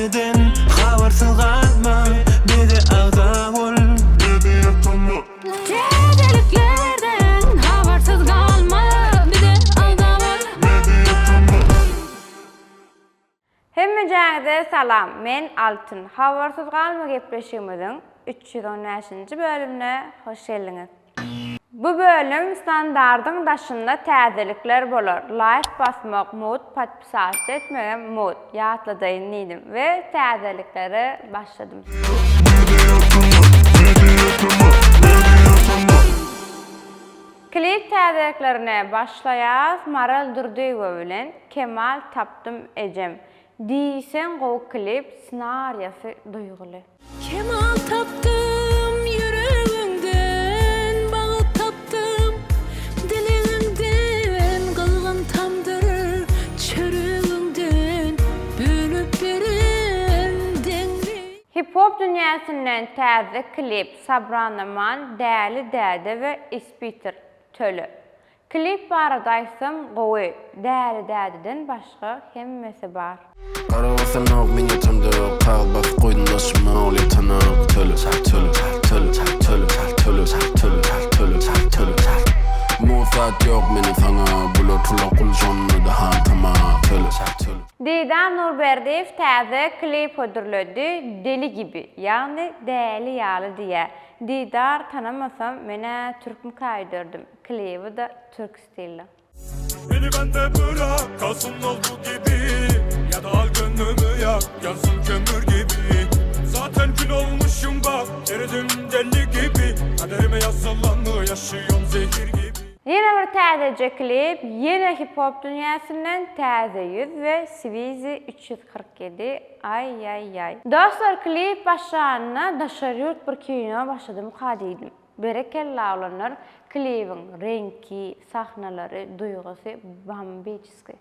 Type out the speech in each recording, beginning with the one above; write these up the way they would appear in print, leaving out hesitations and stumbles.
Meden habersız kalma, beni ağda ol, beni yatama. Tedeliklerden habersız kalma, beni ağda ol, beni yatama. Hemmejäňize salam. Men Altyn. Habersız kalma gepleşigimiziň 315-nji bölümine hoş geldiňiz. Bu bölüm standardyň daşynda täzelikler bolar. Like basmak, mod, podpisat etmegem mod. Ýatladyň diýdim we täzeliklere başladym. Klip täzeliklerine başlaýas. Maral Durdyýew bilen Kemal tapdym ejem. Diýsen gowy klip ssenariýasy duýguly. Kemal tapdım yüreğinden, bağı tapdım dilinden, kalgan tamdır çörüğünden, bölüp beren dengri. Hip-hop dünýäsinden täze klip Sabranaman, Däli Däde we Ispiter Tölü. Klip barada aýsam gowy, Däli Dädeden başga hemmesi bar. Karawasan ok men ýatamda kal bas goýdun aşma ol ýatanak töle töle töle töle töle töle töle Mufat yok meni sana bular tula kuljonny da hantama töle töle Didan Nurberdiýew täze klip ödürledi Deli gibi, ýagny däli ýaly diýe. Didar tanamasam mene türküm kaýdyrdım. Klibi de türk stilli. Beni bende bırak, kalsın olduğu gibi. Ya da al gönlümü yak, yansın kömür gibi. Zaten kül olmuşum bak, eridim deli gibi. Kaderime yazılanı yaşıyorum zehir gibi. Yine bir täzece klip, yine hip-hop dünýäsinden täze yüz we Swizy 347 ay ay ay. Dostlar klip başlanana daşaryurt bir kino başladym kadydim. Berekella olanlar klibin renki, sahnalary, duýgusy bambeçiski.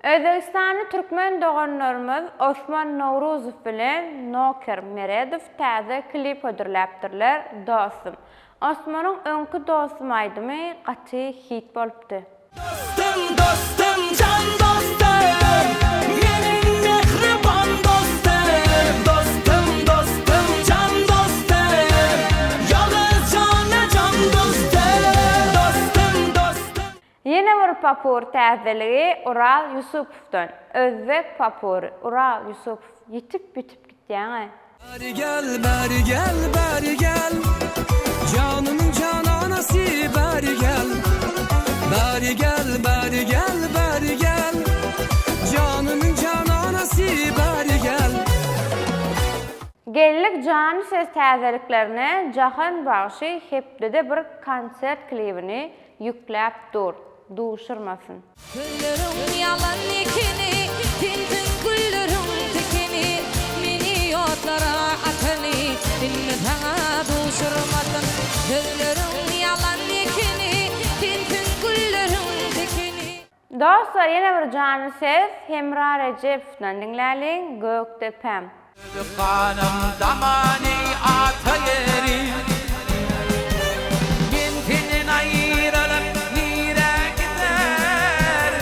Özbekistany türkmen doganlarymyz Osman Nowruzow bilen Noker Meredow täze klip ödürläpdirler. Dostum. Osmanyň öňkü dostum aýdymy gaty hit bolupdy. Dostum, dostum, can dostum. Menin mehriban dostum. Dostum, dostum, can dostum. Yalnız canı can dostum. Dostum, dostum. Yine bir papur täzeligi Ural Yusupowdan. Özbek papuri Ural Yusupov yitip bitip gitýäň. Bari gel, bari gel, bari gel. Canımın cananası bari gel. Bari gel, bari gel, bari gel. Canımın cananası bari gel. Gellik Canı Ses täzeliklerine Jahan Bagşy hepde bir konsert klibini ýükläp dur. Duşurmasın. Güllerim yalan ikini, tintin güllerim tekini, meni yotlara atani, dinle sana duşurmasın. Güllerim yalan ikini, tintin güllerim tekini. Dostlar yine bir Canı Ses Hemra Recep'den dinläliň Gökdepem. Kanım damani atayeri Gentinin ayrılıp nire gider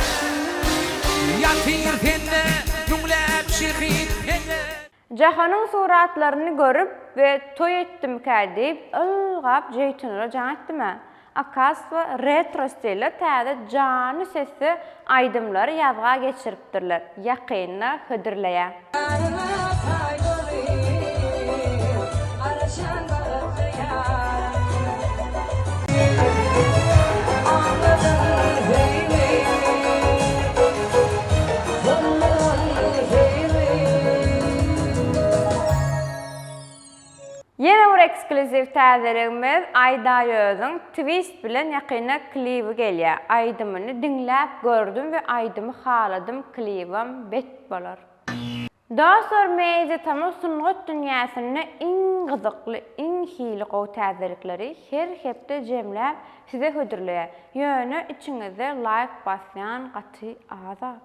Yatır tenne cümlep şehit eder Jahanyň suratlaryny görüp we toy etdim kädip ılgap jeytunlara jan etdime. Akas we retro stilde täze Canı Sesi aýdymlary ýazga geçiripdirler. Ýakynna hydyrlaýa. Yine bir ekskluziv täzeligimiz Aýda Ýözdüň Twist bilen ýakynda klibi gelýär. Aýdymyny dinläp gördüm we aýdymy haladym, klibim bet bolar. Dostlar meýze tamam sungat dünýäsinde iň gyzykly, iň hili gowy täzelikleri her hepde jemläp size hödürleýär. Ýöne içiňizde like basýan gaty azat.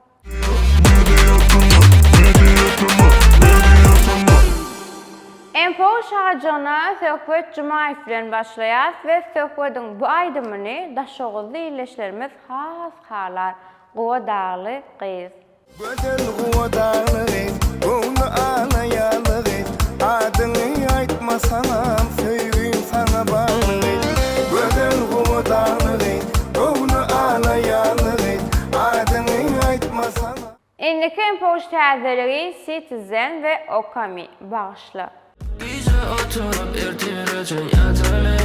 Empo şahjana Söhbet Jumayev bilen başlaýar we söhbetiň bu aýdymyny daşoğuzly ýerleşlerimiz has halar. Gowa dağly gyz. Gödel guwadaly, gownu alayaly, adyny aýtmasanam söýgün sana bagly. Gödel guwadaly, gownu alayaly, adyny aýtmasanam. Indiki Empo täzeleri Citizen ve Okami bağışlı. Bize oturup irtibar için yazalı.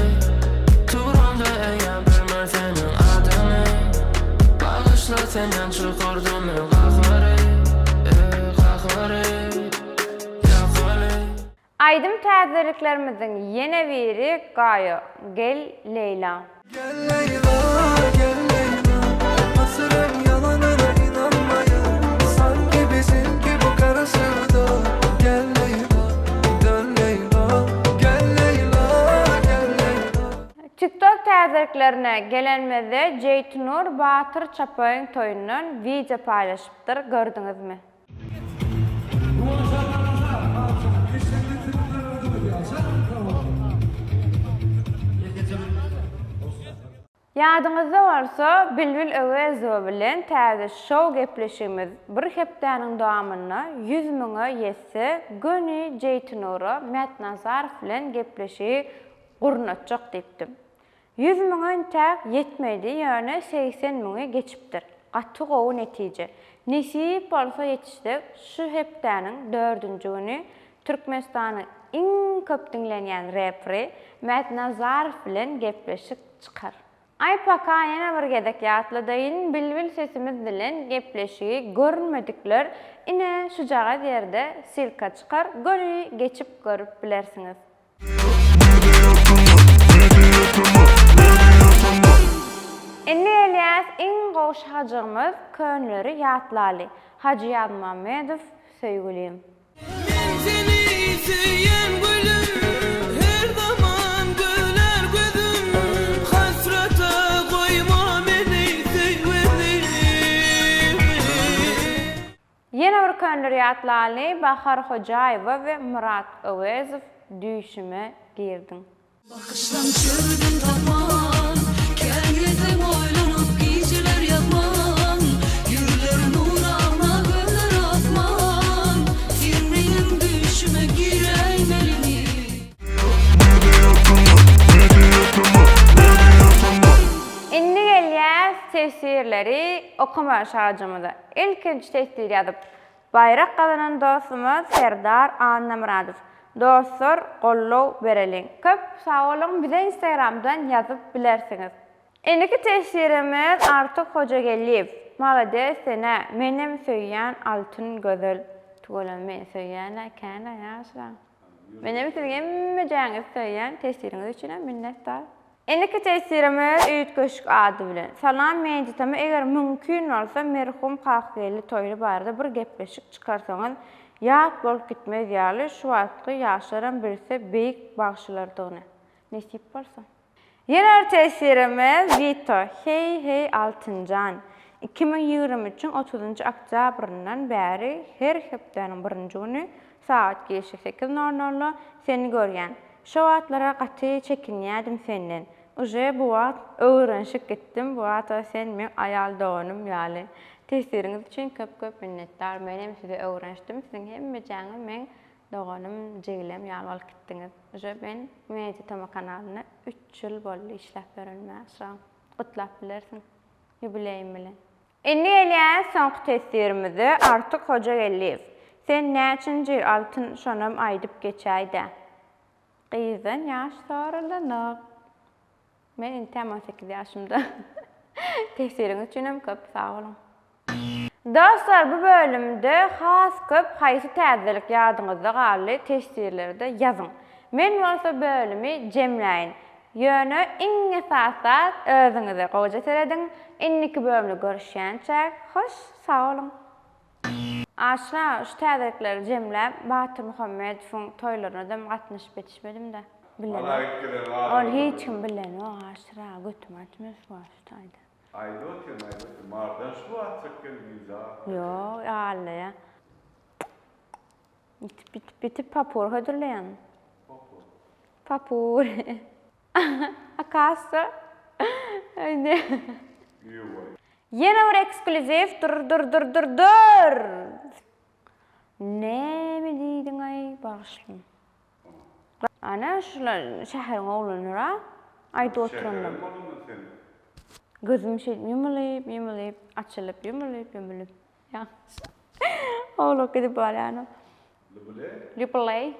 Turamda eğer bilmem senin adını. Bağışla senden çıkardım kahları, kahları, yakalı. Aydym täzeliklerimizin yene biri Gayo, Gel Leyla. Gel Leyla, gel Leyla, asırım yalanına inanmayın. Sanki bizimki bu kara sevda. Gel Leyla, dön Leyla, gel Leyla, gel Leyla. TikTok täzeliklerine gelenmezde Ceytunur Batır Çapay'ın toyundan video paylaşıptır. Gördünüz mü? Ýadyňyzda bolsa Bilbil Öwezow bilen täze show gepleşigimiz bir hepdäniň dowamyna 100 000 ýetse göni Ceytunura Mätnazarow bilen gepleşigi gurnatjak diýipdim. 100 000 täk ýetmedi, ýöne 80 000 geçipdir. Gaty gowy netije. Nesip bolsa ýetişdik, şu hepdäniň 4-nji güni Türkmenistanyň iň köp dinlenýän raperi Mätnazarow bilen gepleşik çykar. Ay paka yana bir gedek ýatlydaýyn Bilbil sesimiz bilen gepleşigi görmedikler ine şu jaga ýerde silka çykar, göni geçip görüp bilersiňiz. Indi Elias iň goşajygymyz könleri ýatlaly. Hacı Ýazmamedow söýgülýüm. Seni süyen gülüm, her zaman güler gözüm. Hasrata koyma beni sevgilim. Ýene bir könleri ýatlaly Bahar Hojaýewa we Murat Öwezow düýşüme girdiň. Bakışlan çöldüm tapan, kendime boylanıp giysiler yapman, yürülerim uğrağına göller atman, firmenin düşüme gireymelini. Indi gelýär tesirleri okuma şarjymyza. İlkinji tesir ýazyp bayrak gazanan dostumuz Serdar Annamuradow. Dostlar, gollaw bereliň. Köp sag bolun, bize Instagramdan ýazyp bilersiňiz. Indiki tesirimiz Artyk Hojagelliýew. Malades sene, menem söýýän altyn gözel. Tugalan men söýýän kana ýaşa. Menem söýýän jaňyz söýýän tesiriňiz üçin minnetdar. Indiki tesirimiz Üýtgeşik ady bilen. Salam meditamy eger mümkin bolsa merhum Kakgeli toýry barada bir gepleşik çykarsaňyz ýat bolup gitmez ýaly şu wagtky ýaşlaran birisi beýik bagşylardygyny. Nesip bolsa. Ýene bir tesirimiz Vito. Hey hey Altynjan. 2023-nji 30-njy oktýabryndan bäri her hepdäniň 1-nji güni saat 8:00 seni görýän. Şu wagtlara gaty çekinýärdim senden. Uje bu wagt öwrenşik gitdim. Bu wagta sen men aýal doganym ýaly. Tesiriňiz üçin köp minnetdar. Menem size öwrenşdim. Siziň hemme jaňy men doganym jeglem ýaly alyp gitdiňiz. Uje ben Meditama kanalyny 3 ýyl boldy işläp berenmäşim. Gutlap bilersiň. Ýubileyim bilen. Indi gelýär soňky tesirimizi Artyk Hojagelliýew. Sen näçinji ýyl altyn şonam aýdyp geçäýdi? Gyzdan ýaş soruldyk. Men intem 18 ýaşymda. Tesiriňiz üçin köp sag bolun. Dostlar, bu bölümde has köp haýsy täzelik ýadyňyzda galy tesirlerde ýazyň. Men bolsa bölümi jemläýin. Ýöne iň esasat özüňize goja serediň. Indiki bölümde görüşýänçe hoş sag bolun. Aşra şu täzelikleri jemläp Batyr Muhammedowyň toýlaryna da gatnaşyp etişmedim-de. Bilenim. Ol hiç kim bilen o aşra götüm atmaz baştaydı. Aydotin, mardan şu atsak gelýär. Yo, alla ya. Bitip papur hödürleýän. Papur. Akasa. Ayne. İyi var. Yine bir ekskluziv. Dur. Ne mi diýdiň ay bağışlym. Ana şular şäherin oglanlara aýda oturandym. Gözüm yumulyp, açylyp, yumulyp. Ya. Oğlum gidip barana. Yuplay.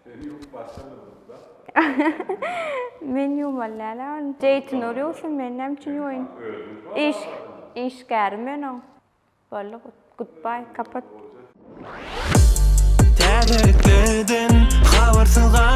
Seni yok başladı burada. Men yumalala. Jeytin oluyorsun menden için oyun. İş gelmiyor no. Böyle goodbye kapat. Täzeliklerden habar sılgan